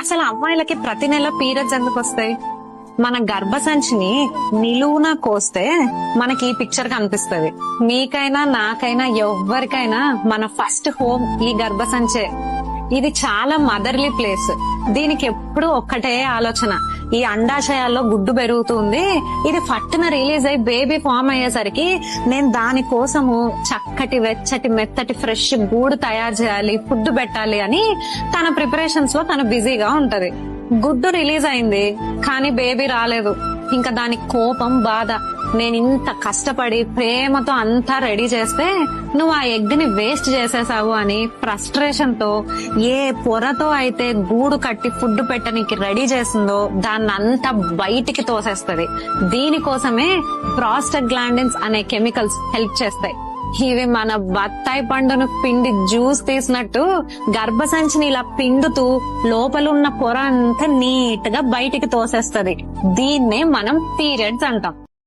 అసలు అమ్మాయిలకి ప్రతి నెల పీరియడ్స్ ఎందుకు వస్తాయి? మన గర్భసంచిని నిలువున కోస్తే మనకి ఈ పిక్చర్ కనిపిస్తుంది. మీకైనా నాకైనా ఎవరికైనా మన ఫస్ట్ హోమ్ ఈ గర్భసంచే. ఇది చాలా మదర్లీ ప్లేస్. దీనికి ఎప్పుడు ఒక్కటే ఆలోచన, ఈ అండాశయాల్లో గుడ్డు పెరుగుతుంది, ఇది ఫట్టున రిలీజ్ అయ్యి బేబీ ఫామ్ అయ్యేసరికి నేను దాని కోసము చక్కటి వెచ్చటి మెత్తటి ఫ్రెష్ గూడు తయారు చేయాలి, ఫుడ్ పెట్టాలి అని తన ప్రిపరేషన్స్ లో తను బిజీగా ఉంటది. గుడ్డు రిలీజ్ అయింది కానీ బేబీ రాలేదు. ఇంకా దాని కోపం, బాధ. నేను ఇంత కష్టపడి ప్రేమతో అంతా రెడీ చేస్తే నువ్వు ఆ ఎగ్ ని వేస్ట్ చేసేసావు అని ఫ్రస్ట్రేషన్ తో ఏ పొరతో అయితే గూడు కట్టి ఫుడ్ పెట్టడానికి రెడీ చేసిందో దాన్ని అంతా బయటికి తోసేస్తది. దీనికోసమే ప్రాస్టాగ్లాండిన్స్ అనే కెమికల్స్ హెల్ప్ చేస్తాయి. ఇవి మన బత్తాయి పండును పిండి జ్యూస్ తీసినట్టు గర్భసంచిని ఇలా పిండుతూ లోపలున్న పొర అంతా నీట్ గా బయటికి తోసేస్తది. దీన్నే మనం పీరియడ్స్ అంటాం.